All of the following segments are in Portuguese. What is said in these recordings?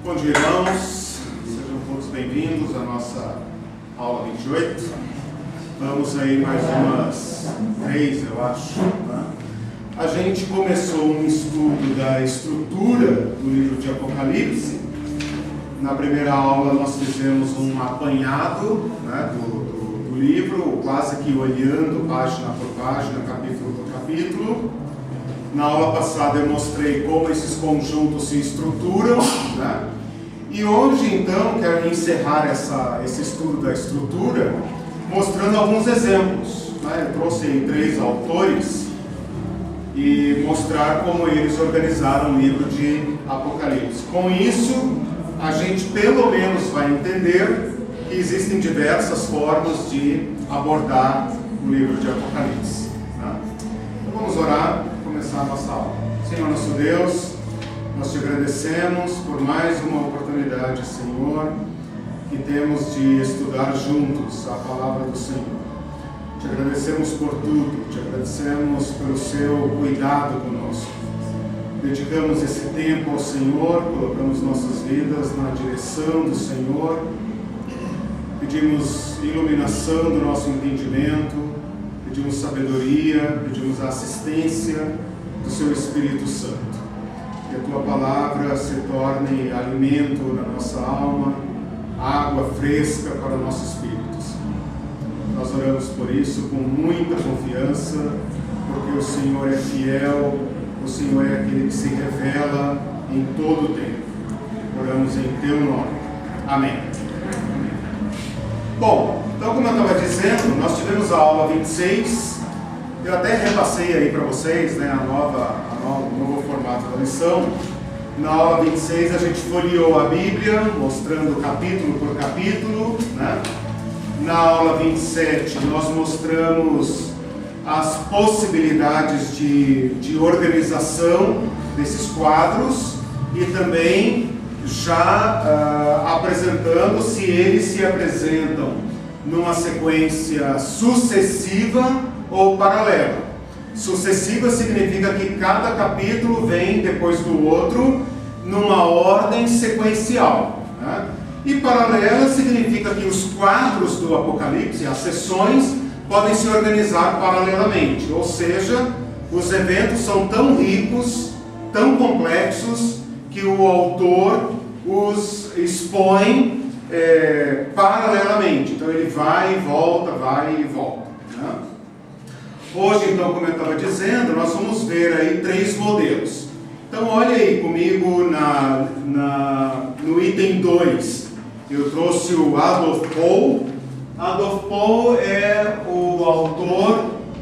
Bom dia, irmãos. Sejam todos bem-vindos à nossa aula 28. Vamos aí mais umas 3, eu acho. Né? A gente começou um estudo da estrutura do livro de Apocalipse. Na primeira aula nós fizemos um apanhado, né, do livro, quase que olhando página por página, capítulo por capítulo. Na aula passada eu mostrei como esses conjuntos se estruturam, né? E hoje, então, quero encerrar esse estudo da estrutura mostrando alguns exemplos, né? Eu trouxe aí 3 autores e mostrar como eles organizaram o livro de Apocalipse. Com isso, a gente pelo menos vai entender que existem diversas formas de abordar o livro de Apocalipse, né? Então vamos orar e começar a nossa aula. Senhor nosso Deus, nós te agradecemos por mais uma oportunidade, Senhor, que temos de estudar juntos a palavra do Senhor. Te agradecemos por tudo, te agradecemos pelo seu cuidado conosco. Dedicamos esse tempo ao Senhor, colocamos nossas vidas na direção do Senhor, pedimos iluminação do nosso entendimento, pedimos sabedoria, pedimos a assistência do seu Espírito Santo. Que a tua palavra se torne alimento na nossa alma, água fresca para o nosso espírito. Nós oramos por isso com muita confiança, porque o Senhor é fiel, o Senhor é aquele que se revela em todo o tempo. Oramos em teu nome. Amém. Bom, então como eu estava dizendo, nós tivemos a aula 26, eu até repassei aí para vocês, né, o novo formato da lição. Na aula 26 a gente folheou a Bíblia, mostrando capítulo por capítulo, né? Na aula 27 nós mostramos as possibilidades de organização desses quadros e também já apresentando se eles se apresentam numa sequência sucessiva ou paralela. Sucessiva significa que cada capítulo vem depois do outro numa ordem sequencial, né? E paralela significa que os quadros do Apocalipse, as sessões, podem se organizar paralelamente, ou seja, os eventos são tão ricos, tão complexos, que o autor os expõe paralelamente. Então ele vai e volta, né? Hoje, então, como eu estava dizendo, nós vamos ver aí 3 modelos. Então, olha aí comigo no item 2. Eu trouxe o Adolf Paul. Adolf Paul é o autor,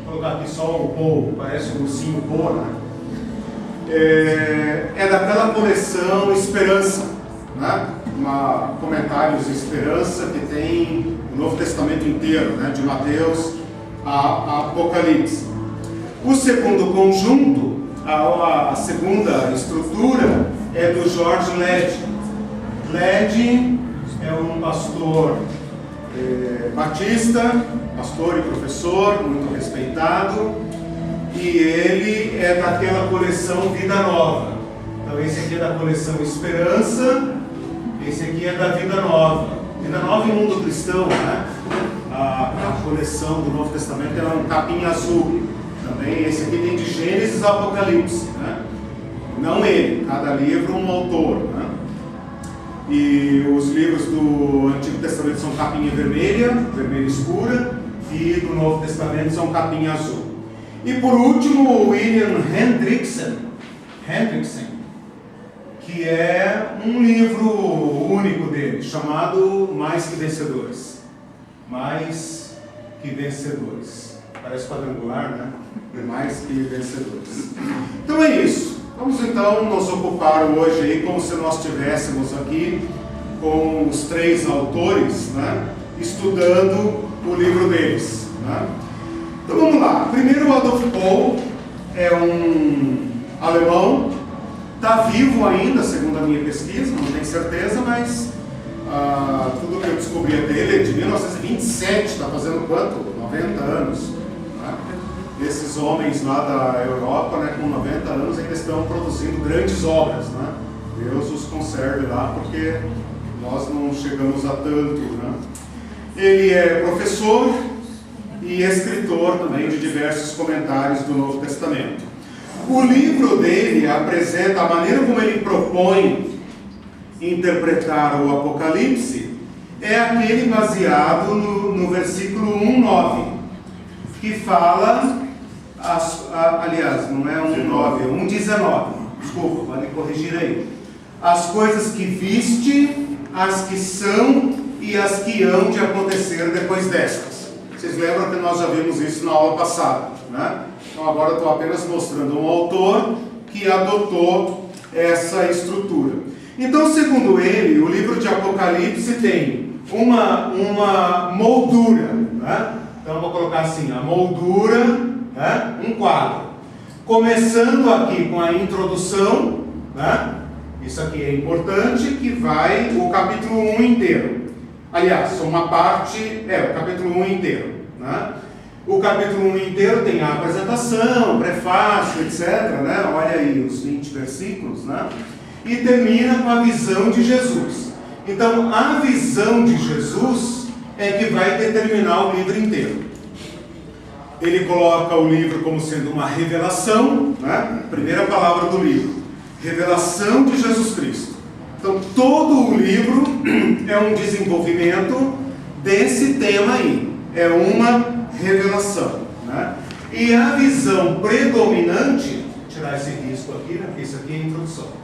vou colocar aqui só o Paul, parece um ursinho Paul, né? É daquela coleção Esperança, né? Comentários de Esperança, que tem o Novo Testamento inteiro, né? De Mateus a Apocalipse. O segundo conjunto, a segunda estrutura, é do George Led. Led é um pastor batista, pastor e professor, muito respeitado, e ele é daquela coleção Vida Nova. Então esse aqui é da coleção Esperança, esse aqui é da Vida Nova. Vida Nova em Mundo Cristão, né? A coleção do Novo Testamento é um capinha azul. Também esse aqui tem de Gênesis a Apocalipse, né? Não ele, cada livro um autor, né? E os livros do Antigo Testamento são capinha vermelha escura, e do Novo Testamento são capinha azul. E por último, o William Hendrickson, que é um livro único dele, chamado Mais que Vencedores. Mais que Vencedores. Parece quadrangular, né? Mais que Vencedores. Então é isso. Vamos então nos ocupar hoje aí como se nós estivéssemos aqui com os 3 autores, né? Estudando o livro deles, né? Então vamos lá. Primeiro, o Adolf Paul é um alemão, está vivo ainda, segundo a minha pesquisa, não tenho certeza, mas tudo que eu descobri dele é de 1927, está fazendo quanto? 90 anos. Né? Esses homens lá da Europa, né, com 90 anos, ainda estão produzindo grandes obras, né? Deus os conserve lá, porque nós não chegamos a tanto, né? Ele é professor e escritor também de diversos comentários do Novo Testamento. O livro dele apresenta a maneira como ele propõe interpretar o Apocalipse, é aquele baseado no versículo 1:9, que fala, aliás, não é 1:9, é 1:19, desculpa, pode corrigir aí. As coisas que viste, as que são e as que hão de acontecer depois destas. Vocês lembram que nós já vimos isso na aula passada, né? Então agora eu estou apenas mostrando um autor que adotou essa estrutura. Então, segundo ele, o livro de Apocalipse tem uma moldura, né? Então vou colocar assim, a moldura, né? Um quadro. Começando aqui com a introdução, né? Isso aqui é importante, que vai o capítulo 1 inteiro. Aliás, uma parte, o capítulo 1 inteiro, né? O capítulo 1 inteiro tem a apresentação, prefácio, etc., né? Olha aí os 20 versículos, né? E termina com a visão de Jesus. Então, a visão de Jesus é que vai determinar o livro inteiro. Ele coloca o livro como sendo uma revelação, né? Primeira palavra do livro, revelação de Jesus Cristo. Então, todo o livro é um desenvolvimento desse tema aí. É uma revelação, né? E a visão predominante, vou tirar esse risco aqui, né? Porque isso aqui é a introdução.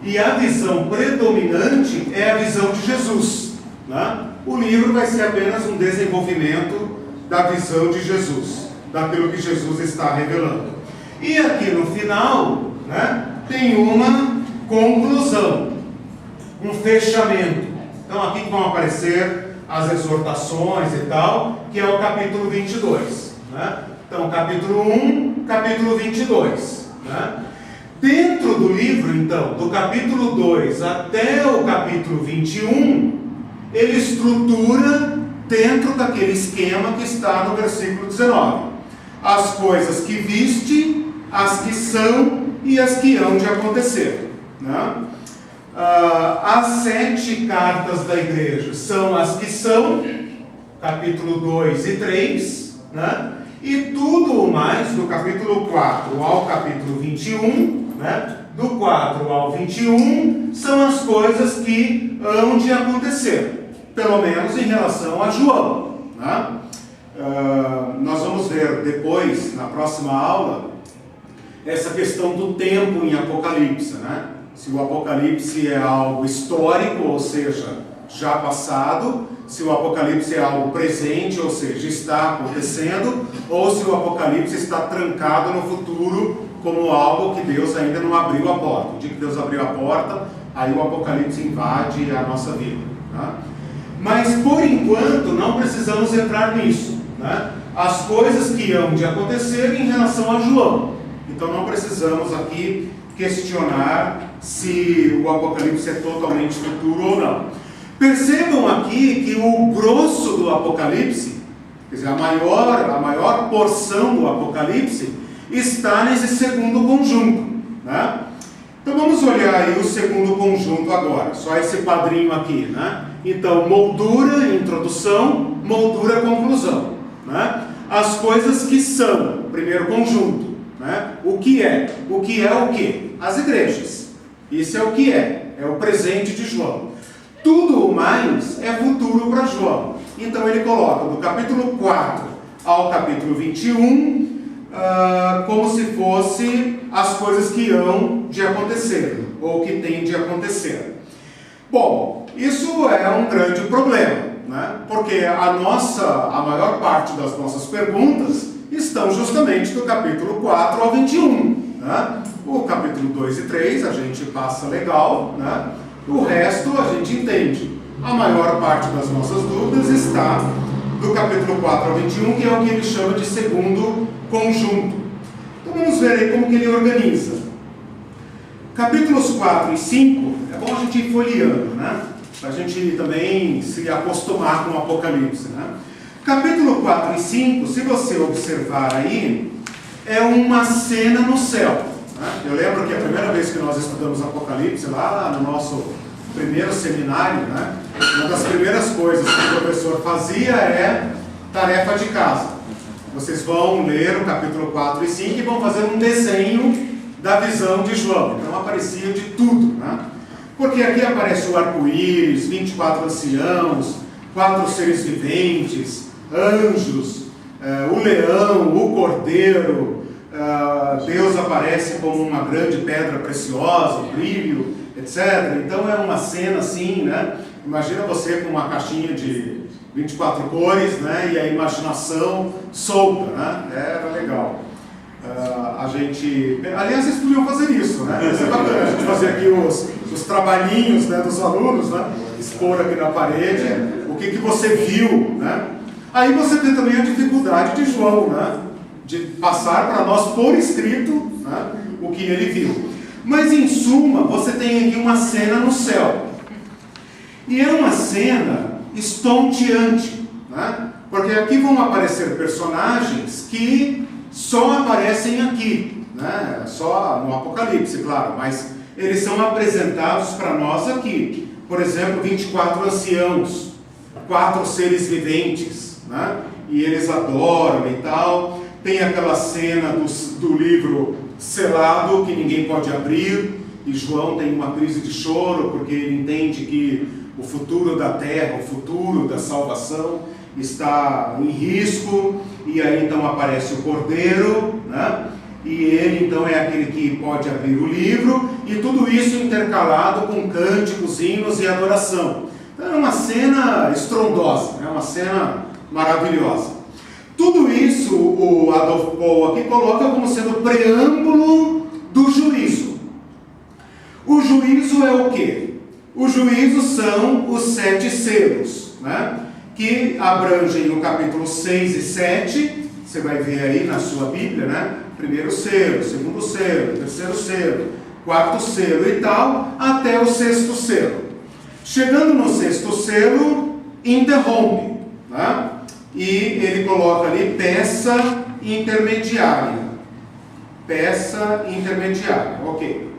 E a visão predominante é a visão de Jesus, né? O livro vai ser apenas um desenvolvimento da visão de Jesus, daquilo que Jesus está revelando. E aqui no final, né, tem uma conclusão, um fechamento. Então aqui vão aparecer as exortações e tal, que é o capítulo 22, né? Então capítulo 1, capítulo 22, né? Dentro do livro, então, do capítulo 2 até o capítulo 21, ele estrutura dentro daquele esquema que está no versículo 19. As coisas que viste, as que são e as que hão de acontecer, né? As 7 cartas da igreja são as que são, capítulo 2 e 3, né? E tudo o mais, do capítulo 4 ao capítulo 21, né? Do 4 ao 21, são as coisas que hão de acontecer, pelo menos em relação a João, né? Nós vamos ver depois, na próxima aula, essa questão do tempo em Apocalipse, né? Se o Apocalipse é algo histórico, ou seja, já passado, se o Apocalipse é algo presente, ou seja, está acontecendo, ou se o Apocalipse está trancado no futuro como algo que Deus ainda não abriu a porta. O dia que Deus abriu a porta, aí o Apocalipse invade a nossa vida, né? Mas por enquanto não precisamos entrar nisso, né? As coisas que hão de acontecer em relação a João. Então não precisamos aqui questionar se o Apocalipse é totalmente futuro ou não. Percebam aqui que o grosso do Apocalipse, quer dizer, a maior porção do Apocalipse está nesse segundo conjunto, né? Então vamos olhar aí o segundo conjunto agora, só esse quadrinho aqui, né? Então, moldura, introdução, moldura, conclusão, né? As coisas que são, primeiro conjunto, né? O que é o quê? As igrejas. Isso é o que é o presente de João. Tudo o mais é futuro para João. Então ele coloca do capítulo 4 ao capítulo 21, como se fosse as coisas que hão de acontecer, ou que têm de acontecer. Bom, isso é um grande problema, né? Porque a maior parte das nossas perguntas estão justamente do capítulo 4 ao 21, né? O capítulo 2 e 3 a gente passa legal, né? O resto a gente entende. A maior parte das nossas dúvidas está do capítulo 4 ao 21, que é o que ele chama de segundo conjunto. Então vamos ver aí como que ele organiza. Capítulos 4 e 5, é bom a gente ir folheando, né? Para a gente também se acostumar com o Apocalipse, né? Capítulo 4 e 5, se você observar aí, é uma cena no céu, né? Eu lembro que a primeira vez vez que nós estudamos Apocalipse, lá no nosso primeiro seminário, né, uma das primeiras coisas que o professor fazia é tarefa de casa. Vocês vão ler o capítulo 4 e 5 e vão fazer um desenho da visão de João. Então aparecia de tudo, né? Porque aqui aparece o arco-íris, 24 anciãos, 4 seres viventes, anjos, o leão, o cordeiro, Deus aparece como uma grande pedra preciosa, brilho, etc. Então é uma cena assim, né? Imagina você com uma caixinha de 24 cores, né? E a imaginação solta, né? Era legal. Aliás, vocês podiam fazer isso, né? Isso é bacana, a gente fazer aqui os trabalhinhos, né, dos alunos, né? Expor aqui na parede o que você viu, né? Aí você tem também a dificuldade de João, né? De passar para nós por escrito, né, o que ele viu. Mas em suma, você tem aqui uma cena no céu. E é uma cena estonteante, né? Porque aqui vão aparecer personagens que só aparecem aqui, né? Só no Apocalipse, claro, mas eles são apresentados para nós aqui. Por exemplo, 24 anciãos, 4 seres viventes, né? E eles adoram e tal. Tem aquela cena do livro selado que ninguém pode abrir, e João tem uma crise de choro porque ele entende que o futuro da terra, o futuro da salvação está em risco, e aí então aparece o cordeiro, né? E ele então é aquele que pode abrir o livro, e tudo isso intercalado com cânticos, hinos e adoração. Então é uma cena estrondosa, é uma cena maravilhosa. Tudo isso o Adolf Paul aqui coloca como sendo o preâmbulo do juízo. O juízo é o quê? O juízo são os 7 selos, né? Que abrangem o capítulo 6 e 7, você vai ver aí na sua Bíblia, né? Primeiro selo, segundo selo, terceiro selo, quarto selo e tal, até o 6º selo. Chegando no 6º selo, interrompe, né? E ele coloca ali peça intermediária. Peça intermediária, ok.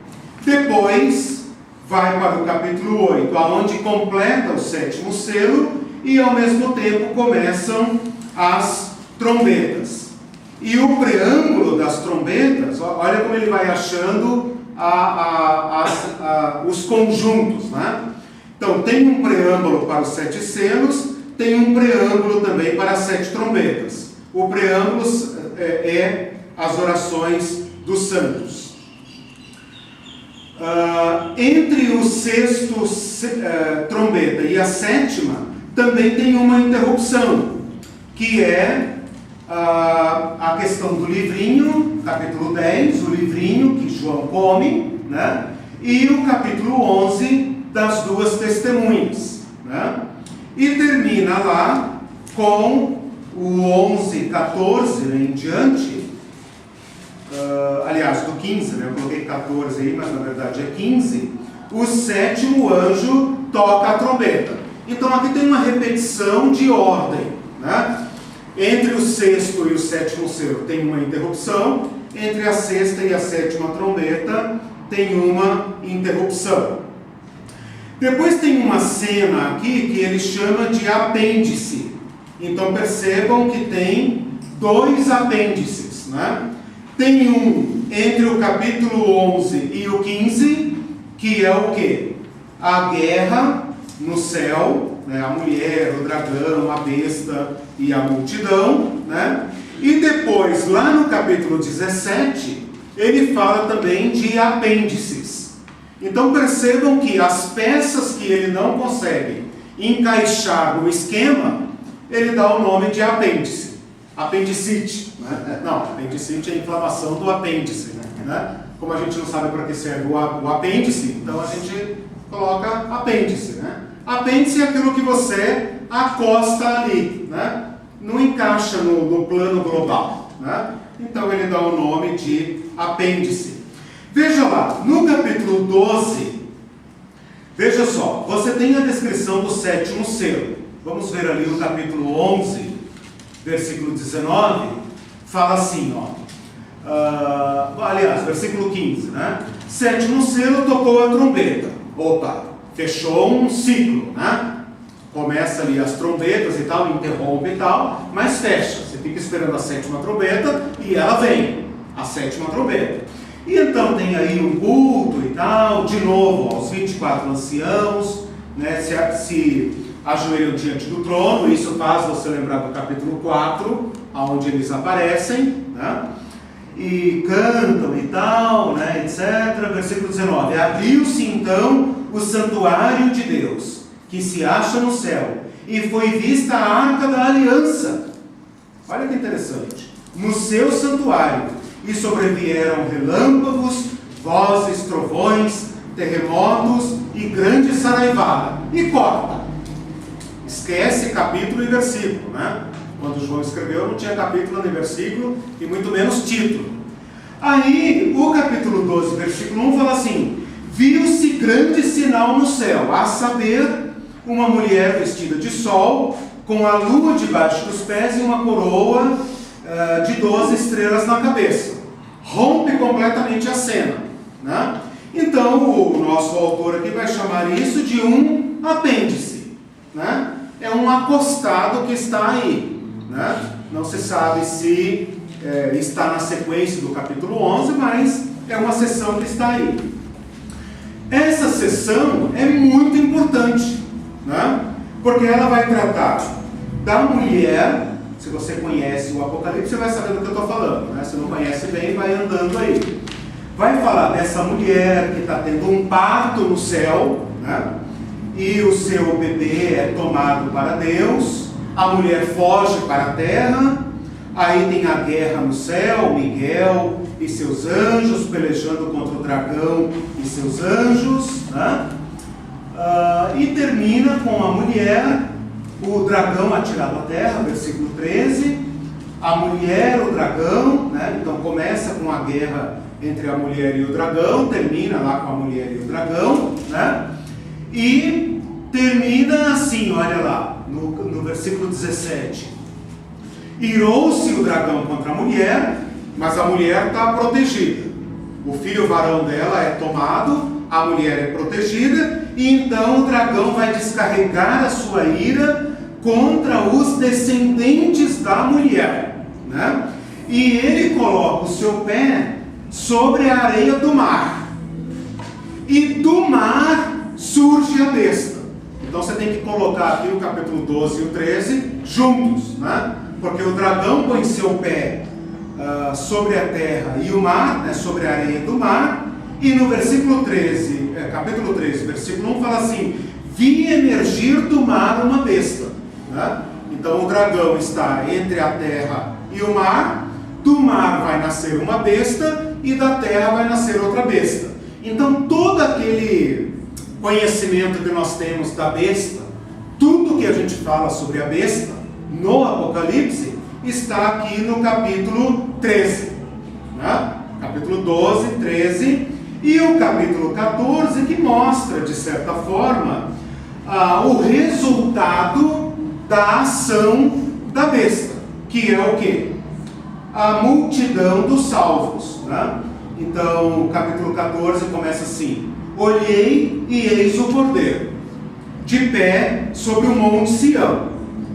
Depois vai para o capítulo 8, aonde completa o 7º selo e ao mesmo tempo começam as trombetas. E o preâmbulo das trombetas, olha como ele vai achando os conjuntos, né? Então tem um preâmbulo para os 7 selos, tem um preâmbulo também para as 7 trombetas. O preâmbulo é as orações dos santos. Entre o 6º trombeta e a 7ª, também tem uma interrupção, que é a questão do livrinho, capítulo 10, o livrinho que João come, né? E o capítulo 11 das 2 testemunhas, né? E termina lá com o 11, 14 em diante, aliás, do 15, né? Eu coloquei 14 aí, mas na verdade é 15, o 7º anjo toca a trombeta. Então aqui tem uma repetição de ordem, né? Entre o 6º e o 7º selo tem uma interrupção, entre a 6ª e a 7ª trombeta tem uma interrupção. Depois tem uma cena aqui que ele chama de apêndice. Então percebam que tem 2 apêndices, né? Tem um entre o capítulo 11 e o 15, que é o quê? A guerra no céu, né? A mulher, o dragão, a besta e a multidão, né? E depois, lá no capítulo 17, ele fala também de apêndices. Então percebam que as peças que ele não consegue encaixar no esquema, ele dá o nome de apêndice, apendicite, né? Não, apendicite é a inflamação do apêndice, né? Como a gente não sabe para que serve o apêndice, então a gente coloca apêndice, né? Apêndice é aquilo que você acosta ali, né? Não encaixa no plano global, né? Então ele dá o nome de apêndice. Veja lá, no capítulo 12, veja só, você tem a descrição do 7º selo. Vamos ver ali no capítulo 11, versículo 19, fala assim, ó. aliás, versículo 15, né? Sétimo selo, tocou a trombeta. Opa, fechou um ciclo, né? Começa ali as trombetas e tal, interrompe e tal, mas fecha. Você fica esperando a sétima trombeta e ela vem, a sétima trombeta. E então tem aí um culto e tal, de novo, aos 24 anciãos, né, se ajoelham diante do trono. Isso faz você lembrar do capítulo 4, onde eles aparecem, né, e cantam e tal, né, etc. Versículo 19: abriu-se então o santuário de Deus, que se acha no céu, e foi vista a arca da aliança. Olha que interessante. No seu santuário, e sobrevieram relâmpagos, vozes, trovões, terremotos e grande saraivada. E corta. Esquece capítulo e versículo, né? Quando João escreveu, não tinha capítulo nem versículo, e muito menos título. Aí, o capítulo 12, versículo 1 fala assim: viu-se grande sinal no céu, a saber, uma mulher vestida de sol, com a lua debaixo dos pés e uma coroa de 12 estrelas na cabeça. Rompe completamente a cena, né? Então, o nosso autor aqui vai chamar isso de um apêndice, né? É um acostado que está aí, né? Não se sabe se está na sequência do capítulo 11, mas é uma sessão que está aí. Essa sessão é muito importante, né? Porque ela vai tratar da mulher. Se você conhece o Apocalipse, você vai saber do que eu estou falando, né? Se não conhece bem, vai andando aí. Vai falar dessa mulher que está tendo um parto no céu, né? E o seu bebê é tomado para Deus, a mulher foge para a terra, aí tem a guerra no céu, Miguel e seus anjos pelejando contra o dragão e seus anjos, né? E termina com a mulher, o dragão atirado à terra, versículo 13, a mulher, o dragão, né? Então começa com a guerra entre a mulher e o dragão, termina lá com a mulher e o dragão, né? E termina assim, olha lá, no versículo 17. Irou-se o dragão contra a mulher, mas a mulher está protegida. O filho varão dela é tomado, a mulher é protegida, e então o dragão vai descarregar a sua ira contra os descendentes da mulher, né? E ele coloca o seu pé sobre a areia do mar, e do mar surge a besta. Então você tem que colocar aqui o capítulo 12 e o 13 juntos, né? Porque o dragão põe seu pé sobre a terra e o mar, né, sobre a areia do mar, e no versículo 13, capítulo 13, versículo 1 fala assim: vi emergir do mar uma besta, né? Então o dragão está entre a terra e o mar, do mar vai nascer uma besta e da terra vai nascer outra besta. Então todo aquele conhecimento que nós temos da besta, tudo que a gente fala sobre a besta no Apocalipse, está aqui no capítulo 13, né? Capítulo 12, 13, e o capítulo 14, que mostra, de certa forma, o resultado da ação da besta, que é o quê? A multidão dos salvos, né? Então, o capítulo 14 começa assim: olhei e eis o cordeiro, de pé sobre o monte Sião.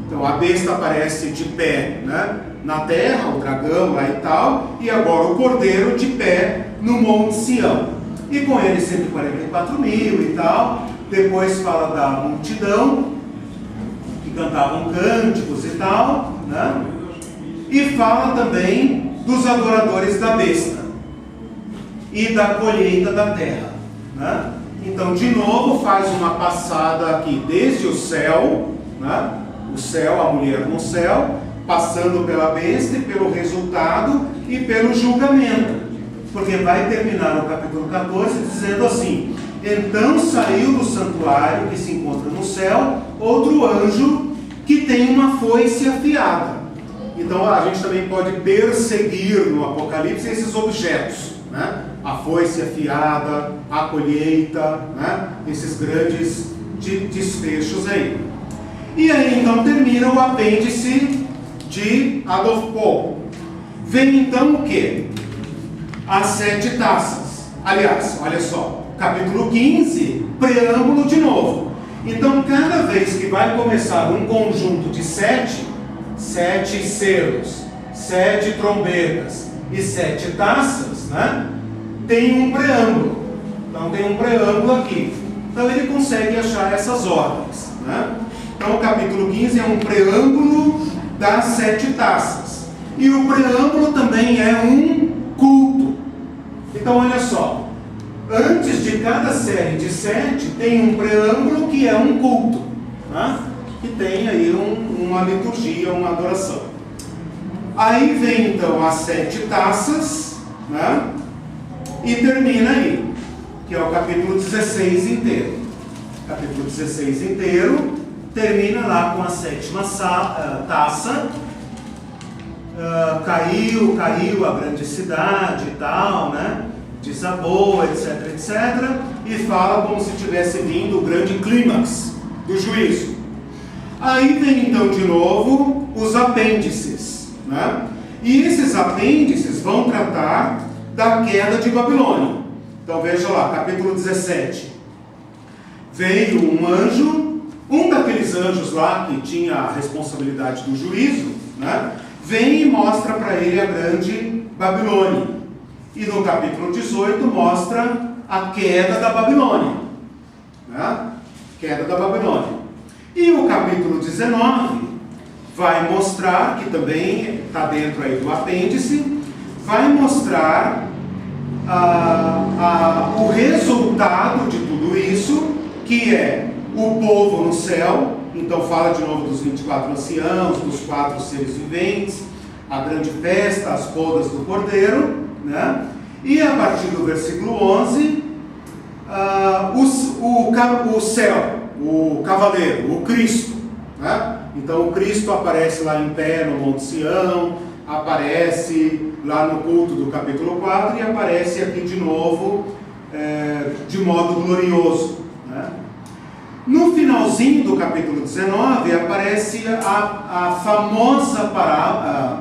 Então a besta aparece de pé, né, na terra, o dragão lá e tal, e agora o cordeiro de pé no monte Sião. E com ele 144 mil e tal. Depois fala da multidão, que cantavam cânticos e tal, né? E fala também dos adoradores da besta e da colheita da terra, né? Então de novo faz uma passada aqui desde o céu, né? O céu, a mulher no céu, passando pela besta e pelo resultado e pelo julgamento, porque vai terminar o capítulo 14 dizendo assim: então saiu do santuário que se encontra no céu outro anjo que tem uma foice afiada. Então a gente também pode perseguir no Apocalipse esses objetos, né? A foice afiada, a colheita, né? Esses grandes desfechos aí. E aí então termina o apêndice de Adolf Paul. Vem então o quê? as 7 taças. Aliás, olha só, capítulo 15, preâmbulo de novo. Então, cada vez que vai começar um conjunto de 7 selos, 7 trombetas e 7 taças, né? Tem um preâmbulo. Então, tem um preâmbulo aqui. Então, ele consegue achar essas ordens, né? Então, o capítulo 15 é um preâmbulo das 7 taças. E o preâmbulo também é um culto. Então, olha só. Antes de cada série de 7, tem um preâmbulo que é um culto, né? Que tem aí uma liturgia, uma adoração. Aí vem então as 7 taças, né? E termina aí, que é o capítulo 16 inteiro. Capítulo 16 inteiro termina lá com a 7ª taça. Caiu a grande cidade e tal, né? Desabou, etc, etc. E fala como se tivesse vindo o grande clímax do juízo. Aí vem então de novo os apêndices, né? E esses apêndices vão tratar da queda de Babilônia. Então veja lá, capítulo 17. Veio um anjo, um daqueles anjos lá que tinha a responsabilidade do juízo, né? Vem e mostra para ele a grande Babilônia. E no capítulo 18 mostra a queda da Babilônia, né? Queda da Babilônia. E o capítulo 19 vai mostrar, que também está dentro aí do apêndice, vai mostrar o resultado de tudo isso, que é o povo no céu. Então fala de novo dos 24 anciãos, dos 4 seres viventes, a grande festa, as bodas do Cordeiro, né? E a partir do versículo 11, o céu, o cavaleiro, o Cristo, né? Então o Cristo aparece lá em pé no Monte Sião, aparece lá no culto do capítulo 4 e aparece aqui de novo de modo glorioso, né? No finalzinho do capítulo 19 aparece a famosa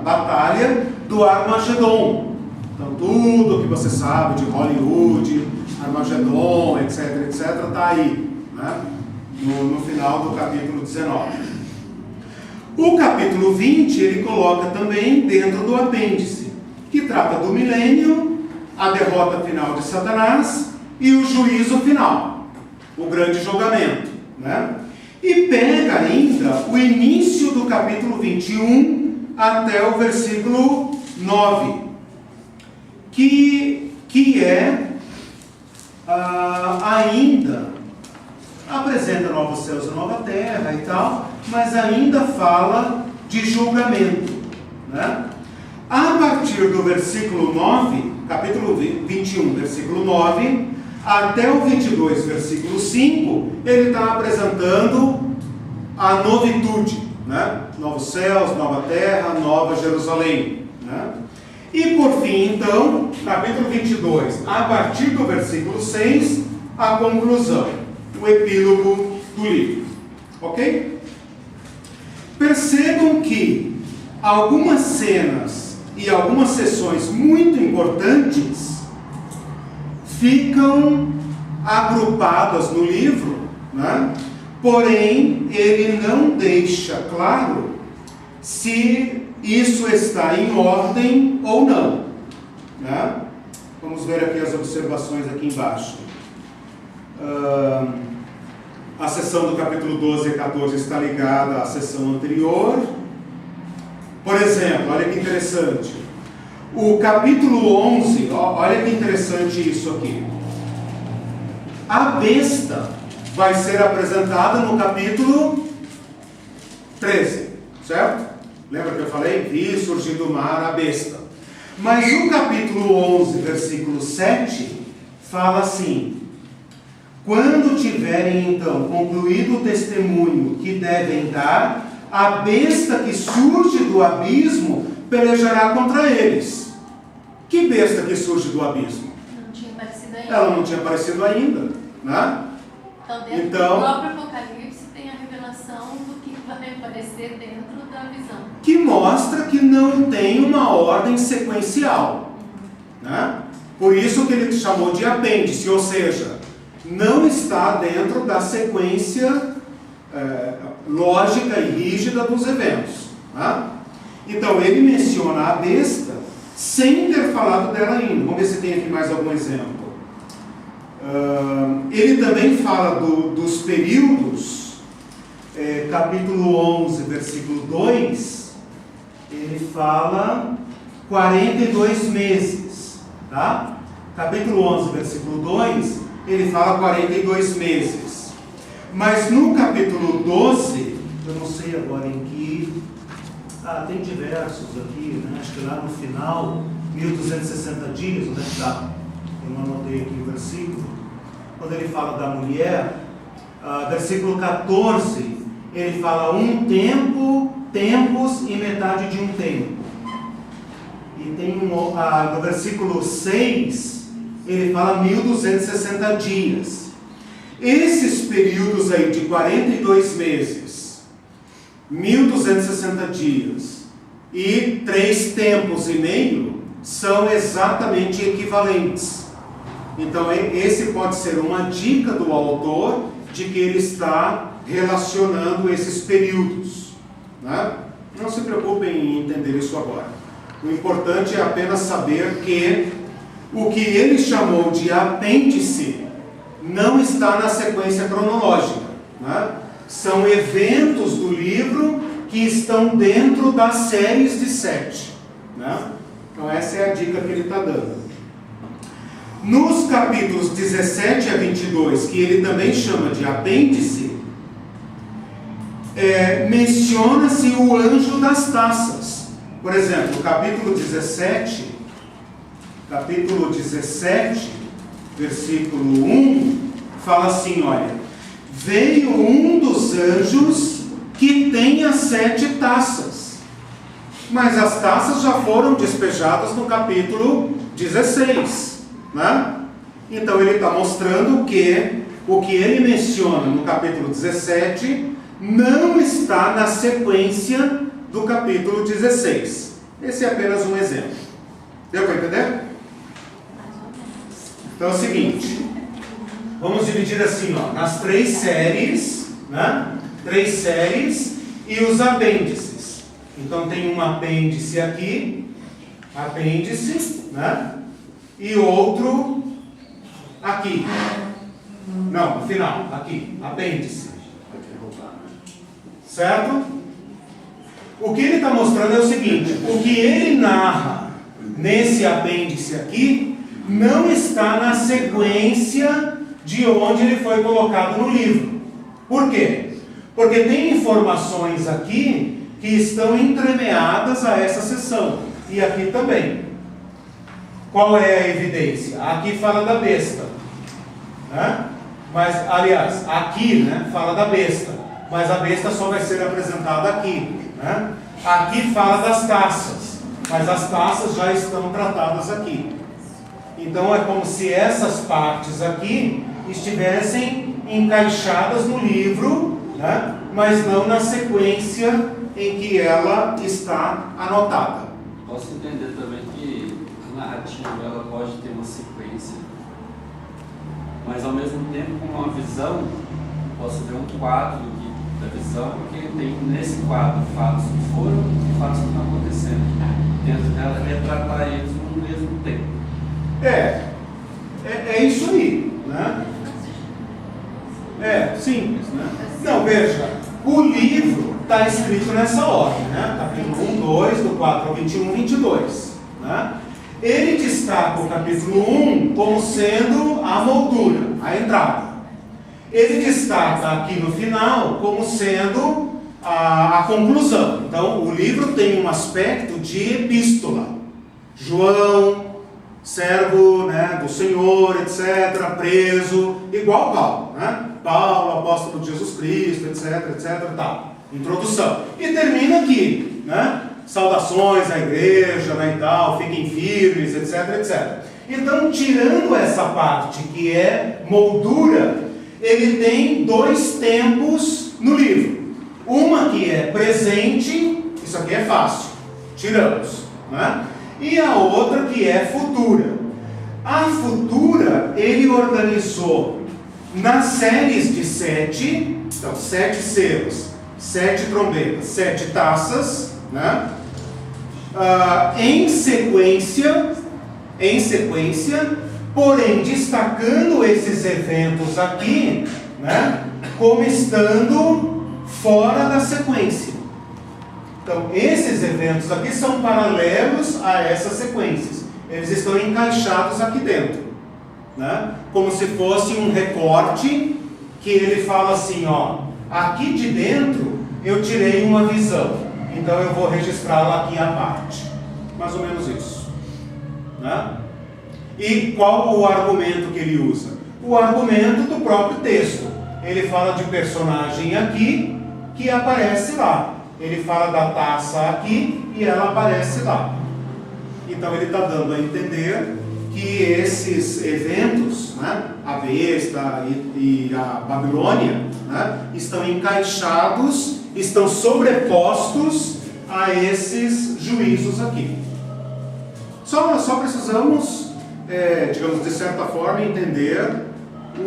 batalha do Armagedon. Então tudo que você sabe de Hollywood, Armagedon, etc, etc, está aí, né? No final do capítulo 19. O capítulo 20 ele coloca também dentro do apêndice, que trata do milênio, a derrota final de Satanás e o juízo final, o grande julgamento, né? E pega ainda o início do capítulo 21 até o versículo 9, que é ainda apresenta novos céus e nova terra e tal, mas ainda fala de julgamento, né? A partir do versículo 9, capítulo 21, versículo 9, até o 22, versículo 5, ele está apresentando a novitude, né? Novos céus, nova terra, nova Jerusalém, né? E por fim, então, capítulo 22, a partir do versículo 6, a conclusão, o epílogo do livro. Ok? Percebam que algumas cenas e algumas sessões muito importantes ficam agrupadas no livro, né? Porém, ele não deixa claro se isso está em ordem ou não, né? Vamos ver aqui as observações aqui embaixo. A sessão do capítulo 12 e 14 está ligada à sessão anterior. Por exemplo, olha que interessante. O capítulo 11, olha que interessante isso aqui. A besta vai ser apresentada no capítulo 13, certo? Lembra que eu falei? Vi surgir do mar a besta. Mas o capítulo 11, versículo 7, fala assim: quando tiverem então concluído o testemunho que devem dar, a besta que surge do abismo pelejará contra eles. Que besta que surge do abismo? Não tinha aparecido ainda. Ela não tinha aparecido ainda, né? Então, dentro do próprio Apocalipse tem a revelação do que vai aparecer dentro da visão. Que mostra que não tem uma ordem sequencial, né? Por isso que ele chamou de apêndice, ou seja, não está dentro da sequência lógica e rígida dos eventos. Tá? Então, ele menciona a besta sem ter falado dela ainda. Vamos ver se tem aqui mais algum exemplo. Ele também fala dos períodos, capítulo 11, versículo 2, ele fala 42 meses. Tá? Capítulo 11, versículo 2, ele fala 42 meses. Mas no capítulo 12, eu não sei agora em que... tem diversos aqui, né? Acho que lá no final, 1260 dias, onde é que está? Eu não anotei aqui o versículo. Quando ele fala da mulher, versículo 14, ele fala um tempo, tempos e metade de um tempo. E tem no versículo 6, ele fala 1260 dias. Esses períodos aí de 42 meses, 1260 dias e 3 tempos e meio são exatamente equivalentes. Então esse pode ser uma dica do autor de que ele está relacionando esses períodos, né? Não se preocupem em entender isso agora. O importante é apenas saber que o que ele chamou de apêndice não está na sequência cronológica, né? São eventos do livro que estão dentro das séries de 7. Né? Então essa é a dica que ele está dando. Nos capítulos 17 a 22, que ele também chama de apêndice, menciona-se o anjo das taças. Por exemplo, capítulo 17, versículo 1, fala assim, olha: veio um dos anjos que tem as 7 taças. Mas as taças já foram despejadas no capítulo 16. Né? Então ele está mostrando que o que ele menciona no capítulo 17 não está na sequência do capítulo 16. Esse é apenas um exemplo. Deu para entender? Então é o seguinte. Vamos dividir assim, ó, nas 3 séries, né? 3 séries e os apêndices. Então tem um apêndice aqui, apêndice, né? E outro aqui. Não, no final, aqui, apêndice. Certo? O que ele está mostrando é o seguinte: o que ele narra nesse apêndice aqui não está na sequência de onde ele foi colocado no livro. Por quê? Porque tem informações aqui que estão entremeadas a essa seção. E aqui também. Qual é a evidência? Aqui fala da besta. Né? Mas, aliás, aqui, né, fala da besta. Mas a besta só vai ser apresentada aqui. Né? Aqui fala das taças. Mas as taças já estão tratadas aqui. Então é como se essas partes aqui estivessem encaixadas no livro, né? Mas não na sequência em que ela está anotada. Posso entender também que a narrativa ela pode ter uma sequência, mas ao mesmo tempo com uma visão, posso ver um quadro da visão, porque tem nesse quadro fatos que foram e fatos que estão acontecendo. Dentro dela retratar eles no mesmo tempo. É isso aí, né? É simples, né? Não, veja, o livro está escrito nessa ordem, né? Capítulo 1, 2, do 4 ao 21, 22, né? Ele destaca o capítulo 1 como sendo a moldura, a entrada. Ele destaca aqui no final como sendo a conclusão. Então, o livro tem um aspecto de epístola. João, servo, né, do Senhor, etc., preso, igual Paulo, né? Paulo, apóstolo de Jesus Cristo, etc., tal. Introdução. E termina aqui, né? Saudações à igreja, né, e tal, fiquem firmes, etc. Então, tirando essa parte que é moldura, ele tem 2 tempos no livro. Uma que é presente, isso aqui é fácil, tiramos, né? E a outra que é futura. A futura, ele organizou nas séries de 7, então 7 selos, 7 trombetas, 7 taças, né? Em sequência, porém destacando esses eventos aqui, né? Como estando fora da sequência. Então, esses eventos aqui são paralelos a essas sequências. Eles estão encaixados aqui dentro, né? Como se fosse um recorte que ele fala assim, ó, aqui de dentro eu tirei uma visão, então eu vou registrá-la aqui à parte. Mais ou menos isso, né? E qual o argumento que ele usa? O argumento do próprio texto. Ele fala de personagem aqui que aparece lá. Ele fala da taça aqui e ela aparece lá. Então ele está dando a entender que esses eventos, né, a besta e a Babilônia, né, estão encaixados, estão sobrepostos a esses juízos aqui. Só precisamos, digamos, de certa forma, entender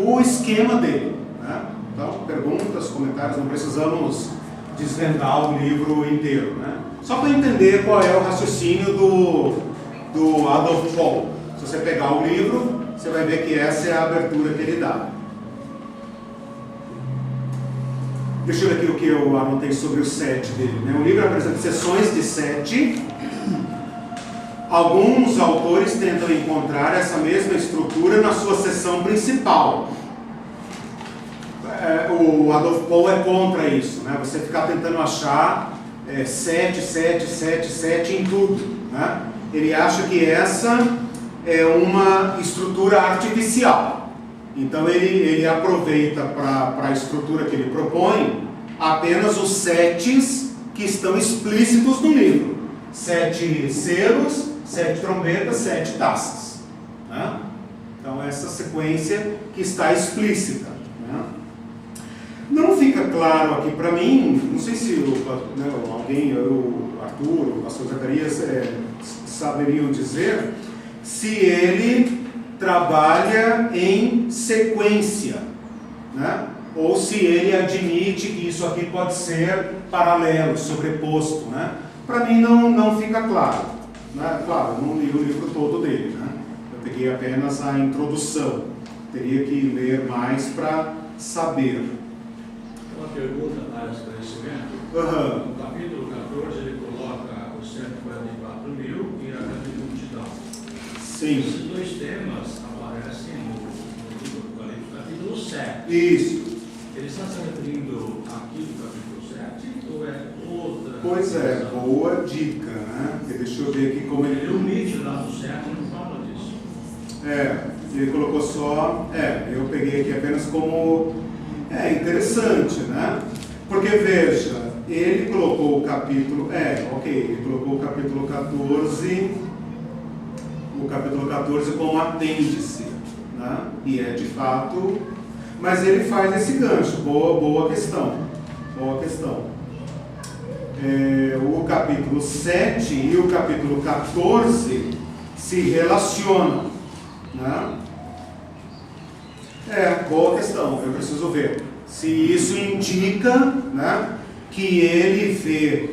o esquema dele, né? Então, perguntas, comentários, não precisamos desvendar o livro inteiro, né? Só para entender qual é o raciocínio do Adolf Paul. Se você pegar o livro, você vai ver que essa é a abertura que ele dá. Deixa eu ver aqui o que eu anotei sobre o 7 dele, né? O livro apresenta sessões de 7. Alguns autores tentam encontrar essa mesma estrutura na sua sessão principal. O Adolf Paul é contra isso, né? Você ficar tentando achar 7, 7, 7, 7 em tudo, né? Ele acha que essa é uma estrutura artificial. Então ele aproveita para a estrutura que ele propõe apenas os 7 que estão explícitos no livro. 7 selos, 7 trombetas, 7 taças, né? Então essa sequência que está explícita, né? Não fica claro aqui para mim, não sei se alguém, o Arthur, o pastor Zacarias, saberiam dizer se ele trabalha em sequência, né? Ou se ele admite que isso aqui pode ser paralelo, sobreposto, né? Para mim não fica claro, né? Claro, eu não li o livro todo dele, né? Eu peguei apenas a introdução, teria que ler mais para saber. Uma pergunta para esclarecimento. Uhum. No capítulo 14 ele coloca os 144 mil e a grande multidão. Sim. Esses dois temas aparecem no livro do Apocalipse, capítulo 7. Isso. Ele está se referindo aqui do capítulo 7 ou é outra? Pois é, boa dica, né? Deixa eu ver aqui como Ele omite lá no 7 e não fala disso. Ele colocou só. Eu peguei aqui apenas como. Interessante, né? Porque veja, ele colocou o capítulo. Ele colocou o capítulo 14. O capítulo 14 como apêndice, né? E de fato. Mas ele faz esse gancho. Boa questão. Boa questão. O capítulo 7 e o capítulo 14 se relacionam, né? Boa questão, eu preciso ver se isso indica, né, que ele vê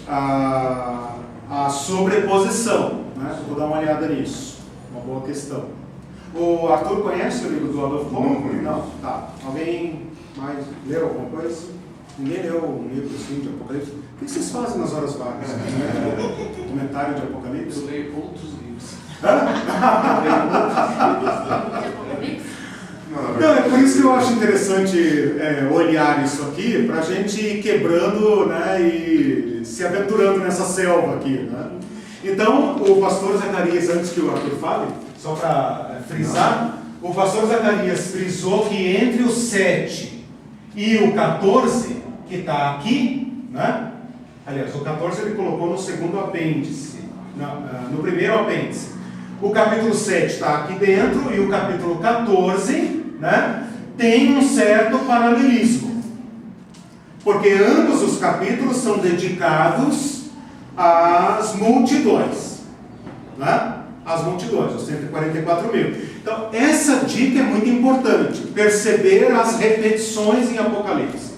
a sobreposição, né? Vou dar uma olhada nisso, uma boa questão. O Arthur conhece o livro do Adolf Paul? Não, tá. Alguém mais leu alguma coisa? Ninguém leu um livro assim de Apocalipse? O que vocês fazem nas horas vagas? Comentário de Apocalipse? Eu leio outros livros. Não, é por isso que eu acho interessante olhar isso aqui, para a gente ir quebrando, né, e se aventurando nessa selva aqui, né? Então, o pastor Zacarias, antes que o Arthur fale, só para frisar, o pastor Zacarias frisou que entre o 7 e o 14, que está aqui, né? Aliás, o 14 ele colocou no segundo apêndice, no primeiro apêndice. O capítulo 7 está aqui dentro e o capítulo 14, né, tem um certo paralelismo. Porque ambos os capítulos são dedicados às multidões, né? as multidões, os 144 mil. Então, essa dica é muito importante, perceber as repetições em Apocalipse.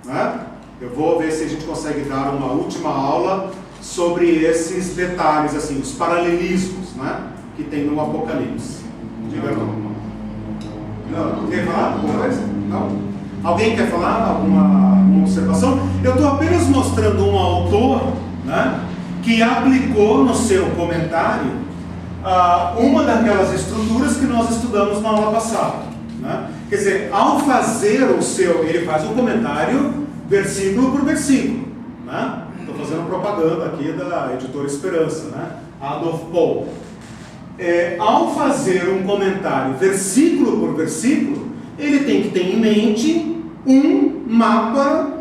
Né? Eu vou ver se a gente consegue dar uma última aula sobre esses detalhes, assim, os paralelismos, né, que tem no Apocalipse. Diga não. Quer falar alguma coisa? Não? Alguém quer falar alguma observação? Eu estou apenas mostrando um autor, né, que aplicou no seu comentário uma daquelas estruturas que nós estudamos na aula passada. Né? Quer dizer, ao fazer ele faz um comentário versículo por versículo. Né? Estou fazendo propaganda aqui da editora Esperança, né? Adolf Paul. Ao fazer um comentário versículo por versículo, ele tem que ter em mente um mapa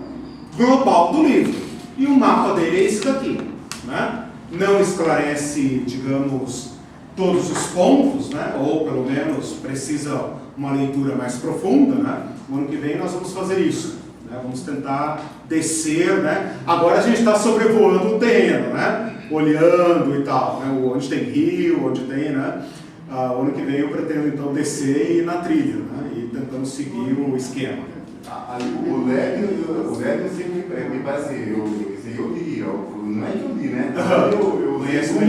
global do livro. E o mapa dele é esse daqui. Né? Não esclarece, digamos, todos os pontos, né? Ou pelo menos precisa uma leitura mais profunda. Né? No ano que vem nós vamos fazer isso. Né? Vamos tentar descer. Né? Agora a gente está sobrevoando o terreno, né? Olhando e tal, né? Onde tem rio, onde tem, né? O ano que vem eu pretendo então descer e ir na trilha, né? E tentando seguir o esquema. O LED sempre me parece, eu li, não é que eu li, né?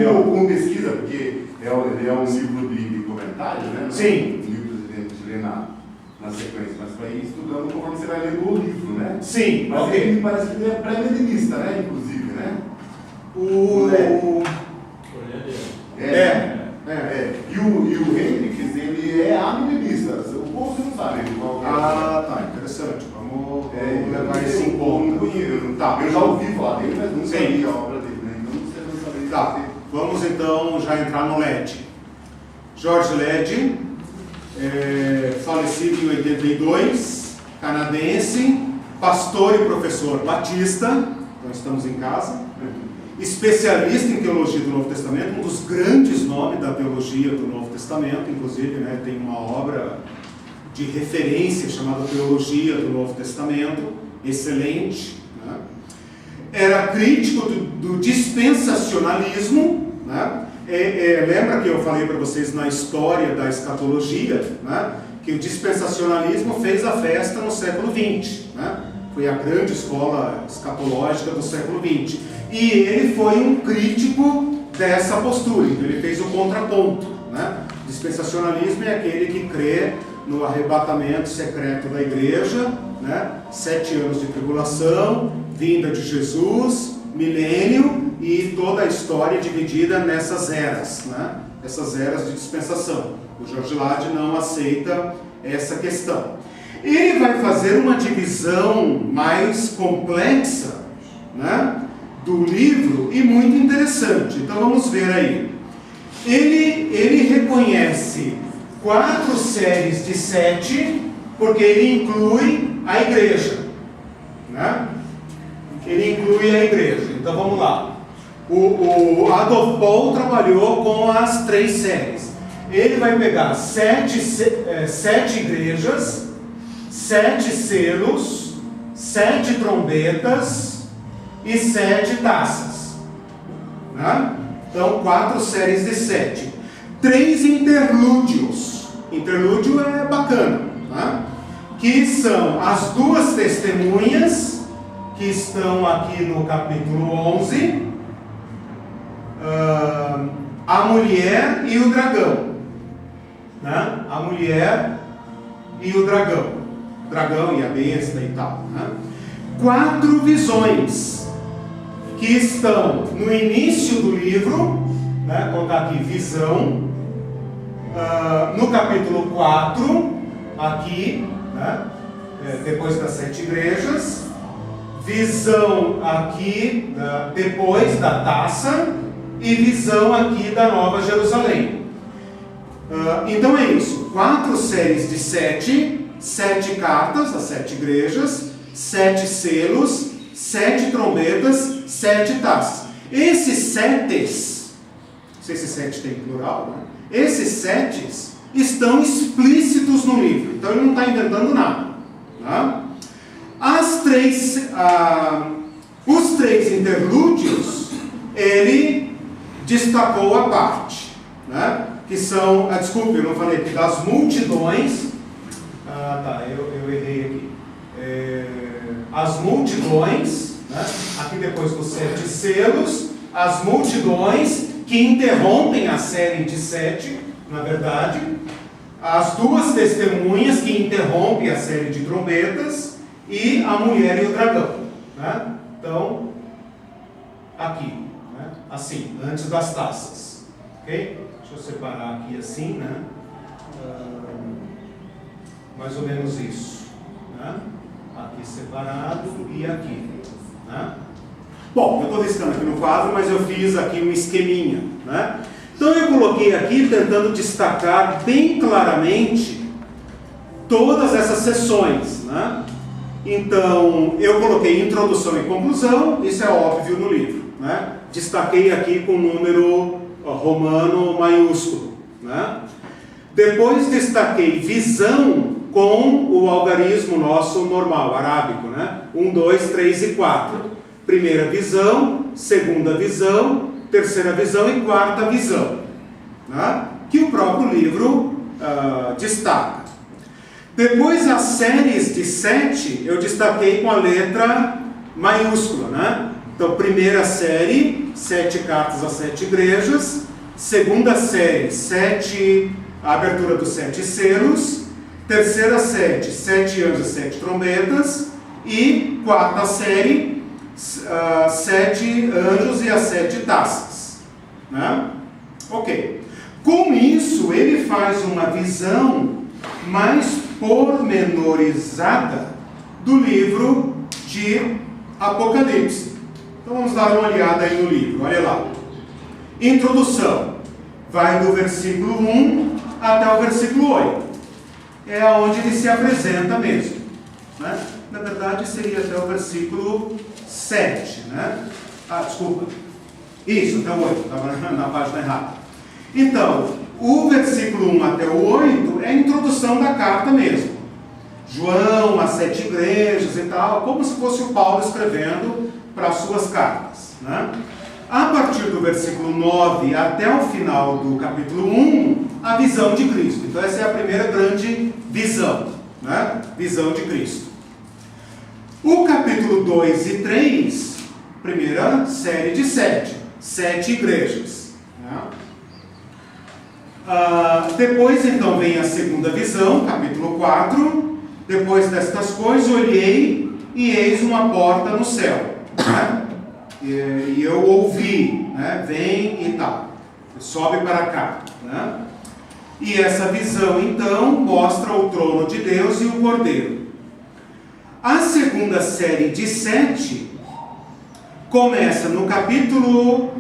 Eu com pesquisa, porque ele é um livro de comentários, né? Sim. Um livro que a gente lê na sequência, mas para ir estudando conforme você vai lendo o livro, né? Sim, mas ok. ele me parece que ele é pré-milenista, né? Inclusive, né? O E o Hendrix, ele é amilenista. O povo não sabe qual é. tá, interessante. Vamos levar isso em conta. Eu já ouvi falar dele, mas nunca li a obra dele, né? Então você não sabe. Tá, vamos então já entrar no LED. George Led, falecido em 82, canadense, pastor e professor batista, então estamos em casa. Especialista em teologia do Novo Testamento, um dos grandes nomes da teologia do Novo Testamento, inclusive, né, tem uma obra de referência chamada Teologia do Novo Testamento, excelente. Né? Era crítico do dispensacionalismo. Né? Lembra que eu falei para vocês na história da escatologia, né, que o dispensacionalismo fez a festa no século XX, né? Foi a grande escola escatológica do século XX. E ele foi um crítico dessa postura, então ele fez o contraponto. Né? O dispensacionalismo é aquele que crê no arrebatamento secreto da igreja, né? 7 anos de tribulação, vinda de Jesus, milênio e toda a história dividida nessas eras, né? Essas eras de dispensação. O George Lade não aceita essa questão. Ele vai fazer uma divisão mais complexa, né, do livro e muito interessante. Então vamos ver aí. Ele reconhece 4 séries de 7, porque ele inclui a igreja. Né? Ele inclui a igreja. Então vamos lá. O Adolf Paul trabalhou com as 3 séries. Ele vai pegar 7 igrejas, 7 selos, 7 trombetas e 7 taças. Né? Então, 4 séries de 7. 3 interlúdios. Interlúdio é bacana. Né? Que são as 2 testemunhas, que estão aqui no capítulo 11. A mulher e o dragão. Né? A mulher e o dragão. Dragão e a besta e tal. Né? 4 visões que estão no início do livro, né? Vou colocar aqui visão, no capítulo 4, aqui, né? Depois das 7 igrejas, visão aqui, depois da taça, e visão aqui da Nova Jerusalém. Então é isso, 4 séries de 7, 7 cartas, as 7 igrejas, 7 selos, 7 trombetas, 7 taças. Esses 7, não sei se 7 tem plural, né? Esses 7 estão explícitos no livro, então ele não está inventando nada. Tá? Os 3 interlúdios, ele destacou à parte. né? Que são, desculpe, eu não falei aqui, das multidões. Eu errei aqui. As multidões, né? Aqui depois dos 7 selos, as multidões que interrompem a série de 7, na verdade, as 2 testemunhas que interrompem a série de trombetas e a mulher e o dragão, né? Então, aqui, né? Assim, antes das taças, ok? Deixa eu separar aqui assim, né? Mais ou menos isso, né? Aqui separado e aqui, né? Bom, eu estou riscando aqui no quadro, mas eu fiz aqui um esqueminha, né? Então eu coloquei aqui tentando destacar bem claramente todas essas sessões, né? Então eu coloquei introdução e conclusão, isso é óbvio no livro, né? Destaquei aqui com número romano maiúsculo, né? Depois destaquei visão com o algarismo nosso normal, arábico, né? 1, 2, 3 e 4. Primeira visão, segunda visão, terceira visão e quarta visão, né? Que o próprio livro destaca. Depois as séries de 7 eu destaquei com a letra maiúscula, né? Então primeira série, 7 cartas às 7 igrejas. Segunda série, a abertura dos 7 selos. Terceira série, 7 anjos e 7 trombetas. E quarta série, 7 anjos e as 7 taças, né? Ok. Com isso, ele faz uma visão mais pormenorizada do livro de Apocalipse. Então vamos dar uma olhada aí no livro, olha lá. Introdução. Vai do versículo 1 até o versículo 8. É onde ele se apresenta mesmo, né? Na verdade seria até o versículo 7, né? Desculpa. Isso, até o 8, estava na página errada. Então, o versículo 1 até o 8 é a introdução da carta mesmo. João, as 7 igrejas e tal, como se fosse o Paulo escrevendo para as suas cartas, né? A partir do versículo 9 até o final do capítulo 1, a visão de Cristo. Então essa é a primeira grande visão, né? Visão de Cristo. O capítulo 2 e 3, primeira série de 7 igrejas, né? Depois então vem a segunda visão, capítulo 4. Depois destas coisas olhei e eis uma porta no céu, né? E eu ouvi, né? Vem e tal, sobe para cá, né? E essa visão então mostra o trono de Deus e o Cordeiro. A segunda série de 7 começa no capítulo,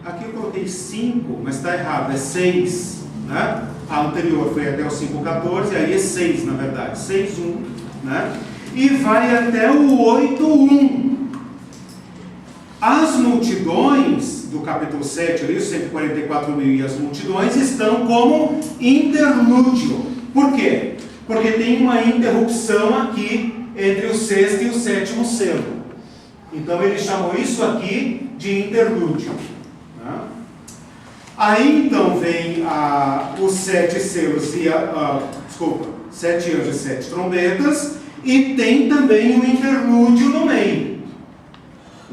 aqui eu coloquei 5, mas está errado, é 6, né? A anterior foi até o 5:14, aí é 6 na verdade, 6:1, né? E vai até o 8:1. As multidões do capítulo 7, ali, os 144 mil e as multidões, estão como interlúdio. Por quê? Porque tem uma interrupção aqui entre o 6º e o 7º selo. Então ele chamou isso aqui de interlúdio, né? Aí então vem os 7 selos e 7 anjos e 7 trombetas, e tem também um interlúdio no meio.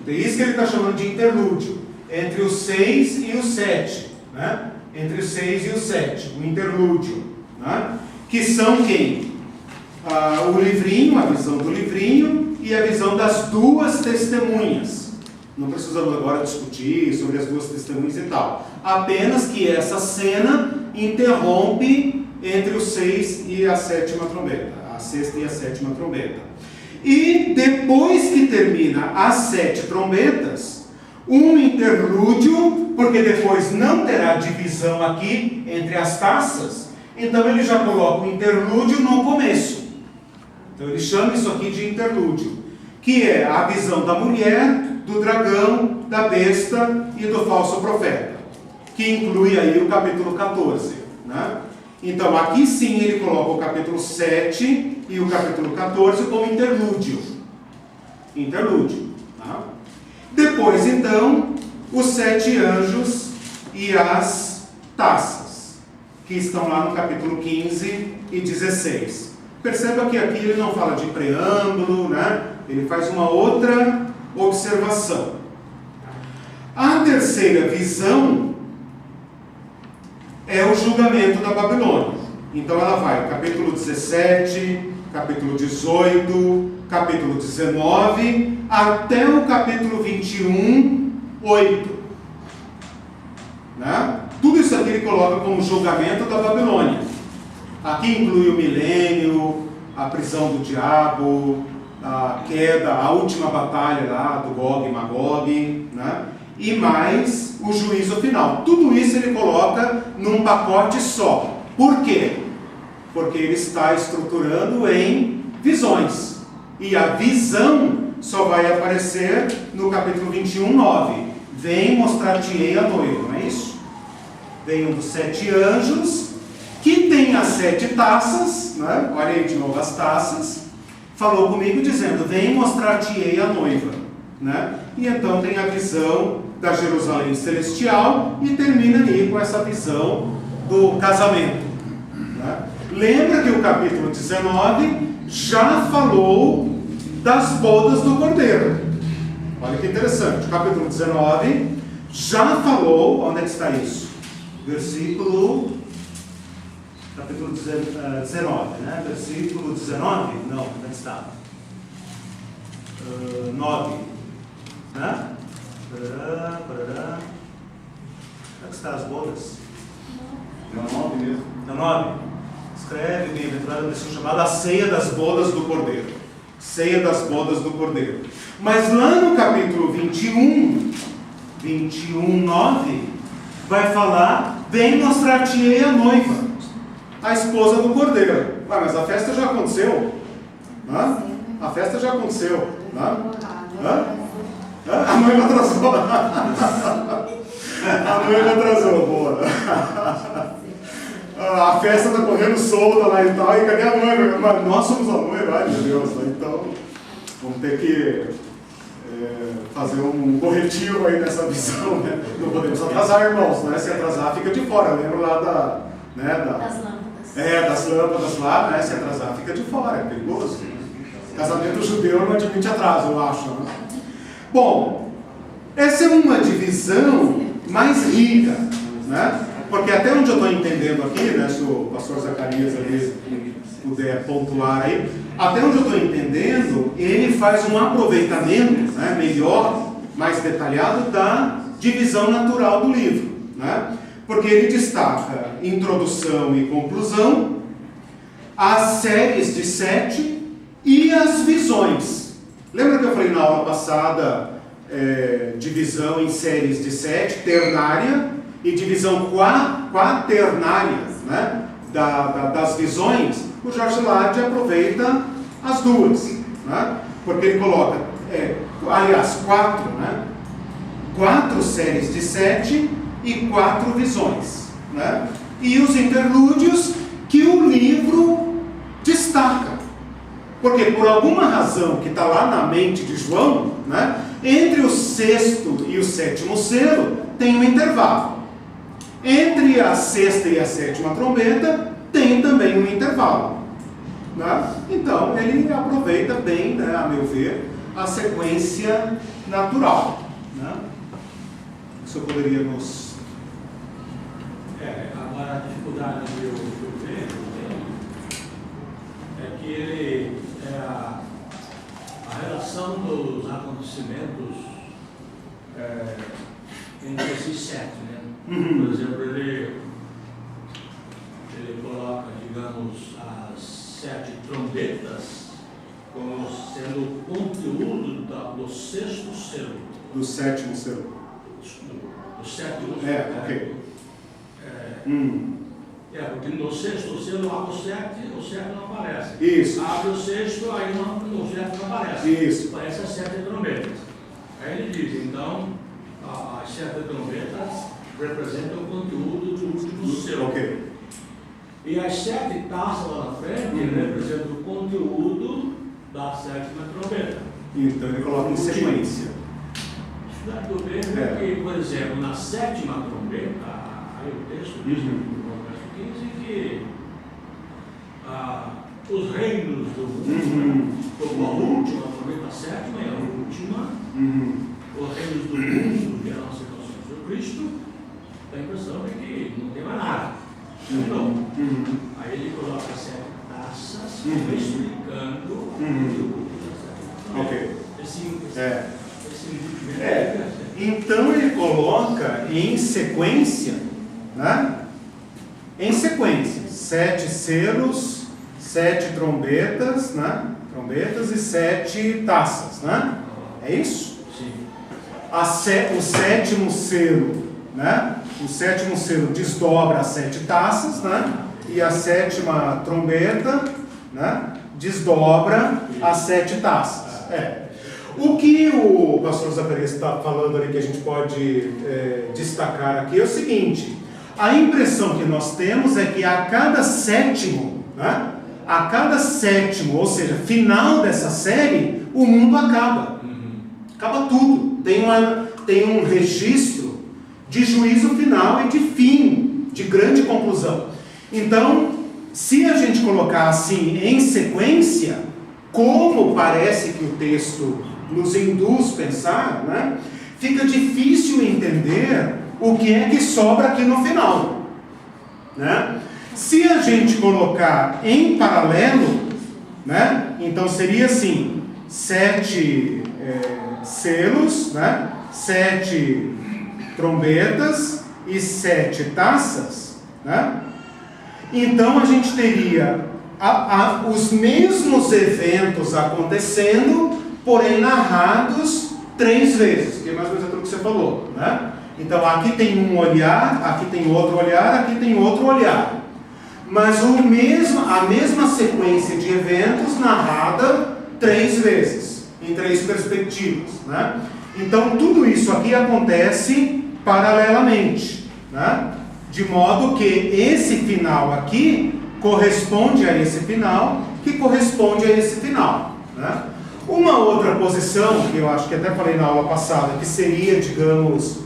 Então, isso que ele está chamando de interlúdio, entre os 6 e os 7, né? Entre os 6 e os 7, o interlúdio, né? Que são quem? O livrinho, a visão do livrinho e a visão das 2 testemunhas. Não precisamos agora discutir sobre as 2 testemunhas e tal. Apenas que essa cena interrompe entre os 6 e a 7ª trombeta, a 6ª e a 7ª trombeta. E depois que termina as 7 trombetas, um interlúdio, porque depois não terá divisão aqui entre as taças, então ele já coloca o interlúdio no começo. Então ele chama isso aqui de interlúdio, que é a visão da mulher, do dragão, da besta e do falso profeta, que inclui aí o capítulo 14, né? Então aqui sim ele coloca o capítulo 7 e o capítulo 14 como interlúdio. Tá? Depois então, os 7 anjos e as taças, que estão lá no capítulo 15 e 16. Perceba que aqui ele não fala de preâmbulo, né? Ele faz uma outra observação. A terceira visão é o julgamento da Babilônia. Então ela vai capítulo 17, capítulo 18, capítulo 19, até o capítulo 21, 8. Né? Tudo isso aqui ele coloca como julgamento da Babilônia. Aqui inclui o milênio, a prisão do diabo, a queda, a última batalha lá do Gog e Magog, né? E mais o juízo final. Tudo isso ele coloca num pacote só. Por quê? Porque ele está estruturando em visões. E a visão só vai aparecer no capítulo 21, 9. Vem mostrar-te-ei a noiva, não é isso? Vem um dos 7 anjos, que tem as 7 taças, né? Olha aí de novo as taças. Falou comigo dizendo, vem mostrar-te-ei a noiva, né? E então tem a visão da Jerusalém celestial e termina aí com essa visão do casamento, né? Lembra que o capítulo 19 já falou das bodas do Cordeiro. Olha que interessante, o capítulo 19 já falou, onde é que está isso? Versículo, capítulo 19, né? Versículo 19, não, onde é que está? 9, né? Onde é que estão as bodas? É 9 mesmo. É 9. Escreve, bem-aventurada a missão chamada a ceia das bodas do Cordeiro. Ceia das bodas do Cordeiro. Mas lá no capítulo 21, 9, vai falar, vem mostrar-te-ei a noiva, a esposa do Cordeiro. Ah, mas a festa já aconteceu. Hã? A festa já aconteceu. Hã? Hã? Hã? A noiva atrasou. A noiva atrasou, boa. A festa está correndo solta lá e tal, e cadê a noiva? Mas nós somos a noiva, ai meu Deus, né? Então vamos ter que fazer um corretivo aí nessa visão, né? Não podemos atrasar, irmãos, né? Se atrasar fica de fora, lembra lá das lâmpadas. Das lâmpadas lá, né? Se atrasar fica de fora, é perigoso. Casamento judeu não admite atraso, eu acho, né? Bom, essa é uma divisão mais rica, né? Porque até onde eu estou entendendo aqui, né, se o pastor Zacarias ali puder pontuar aí, até onde eu estou entendendo, ele faz um aproveitamento, né, melhor, mais detalhado da divisão natural do livro, né? Porque ele destaca introdução e conclusão, as séries de 7 e as visões. Lembra que eu falei na aula passada, divisão em séries de 7, ternária, e divisão quaternária, né, das visões? O Jorge Lade aproveita as duas, né, porque ele coloca, 4, né, 4 séries de 7 e 4 visões, né, e os interlúdios que o livro destaca, porque por alguma razão que está lá na mente de João, né, entre o 6º e o 7º selo tem um intervalo. Entre a 6ª e a 7ª trombeta tem também um intervalo, né? Então ele aproveita bem, né, a meu ver, a sequência natural, né? Isso eu poderia nos... Agora a dificuldade que eu vejo é que ele a relação dos acontecimentos entre esses 7, né? Por exemplo, ele coloca, digamos, as 7 trombetas como sendo o conteúdo do 6º selo. Do 7º selo. Do 7º selo. Ok. Porque no 6º selo abre o 7 não aparece. Isso. Abre o 6º, aí o 7 não aparece. Isso. Aparece as 7 trombetas. Aí ele diz, então, as 7 trombetas representam o conteúdo do último selo. Ok. E as 7 taças lá na frente representam o conteúdo da 7ª trombeta. Então ele coloca em sequência. Eu vejo que, por exemplo, na 7ª trombeta, Aí o texto diz no verso 15 que os reinos do mundo, como a última, a sétima e a última, os reinos do mundo, que é a nossa situação de Cristo, dá a impressão de que não tem mais nada. Não. Aí ele coloca 7 taças, explicando Ok. esse Então ele coloca em sequência, né? Em sequência, 7 selos, 7 trombetas, né? Trombetas e 7 taças, né? É isso? Sim. O sétimo selo, né? O sétimo selo desdobra as 7 taças, né? E a 7ª trombeta, né? Desdobra as 7 taças. O que o pastor Zacarias está falando ali que a gente pode destacar aqui é o seguinte: a impressão que nós temos é que a cada sétimo, né? A cada sétimo, ou seja, final dessa série, o mundo acaba. Acaba tudo. Tem um registro de juízo final e de fim, de grande conclusão. Então, se a gente colocar assim em sequência, como parece que o texto nos induz a pensar, né, fica difícil entender o que é que sobra aqui no final, né? Se a gente colocar em paralelo, né, então seria assim: 7 selos, né, 7 trombetas e 7 taças, né? Então a gente teria os mesmos eventos acontecendo, porém narrados 3 vezes, que é mais ou menos aquilo que você falou, né? Então aqui tem um olhar, aqui tem outro olhar, aqui tem outro olhar, mas a mesma sequência de eventos narrada 3 vezes, em 3 perspectivas, né? Então tudo isso aqui acontece paralelamente, né? De modo que esse final aqui corresponde a esse final, que corresponde a esse final, né? Uma outra posição, que eu acho que até falei na aula passada, que seria, digamos,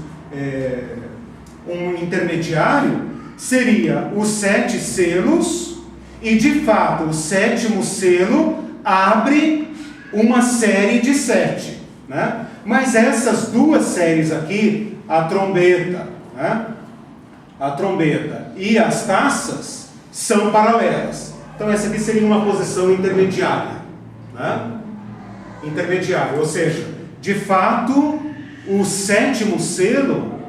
um intermediário, seria os 7 selos, e de fato o 7º selo abre uma série de 7, né? Mas essas 2 séries aqui, a trombeta, né? A trombeta e as taças, são paralelas. Então essa aqui seria uma posição intermediária, né? Intermediária, ou seja, de fato o 7º selo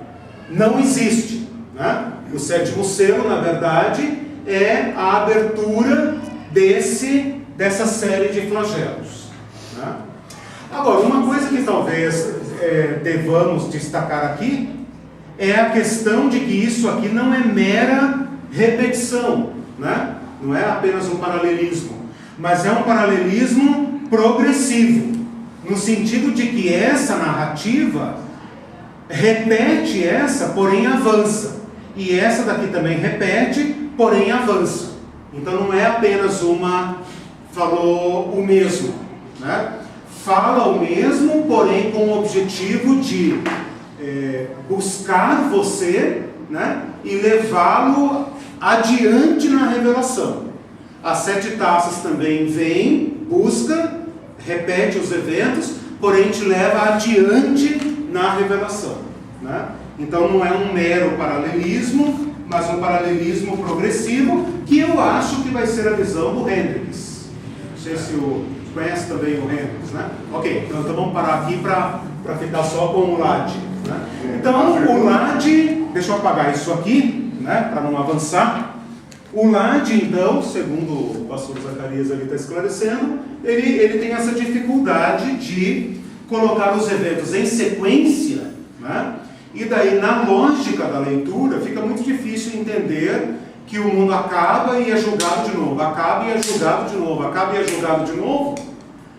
não existe, né? O 7º selo, na verdade, é a abertura dessa série de flagelos, né? Agora, uma coisa que talvez devamos destacar aqui é a questão de que isso aqui não é mera repetição, né? Não é apenas um paralelismo, mas é um paralelismo progressivo, no sentido de que essa narrativa repete essa, porém avança, e essa daqui também repete, porém avança. Então não é apenas falou o mesmo, né? Fala o mesmo, porém com o objetivo de buscar você, né, e levá-lo adiante na revelação. As 7 taças também vem, busca, repete os eventos, porém te leva adiante na revelação, né? Então não é um mero paralelismo, mas um paralelismo progressivo, que eu acho que vai ser a visão do Hendricks. Não sei se conhece também o Hendricks, né? Ok, então vamos parar aqui para ficar só com o Lade, né? Então o Lade, deixa eu apagar isso aqui, né, para não avançar. O Lade, então, segundo o pastor Zacarias ali está esclarecendo, ele tem essa dificuldade de colocar os eventos em sequência, né? E daí, na lógica da leitura, fica muito difícil entender que o mundo acaba e é julgado de novo, acaba e é julgado de novo, acaba e é julgado de novo.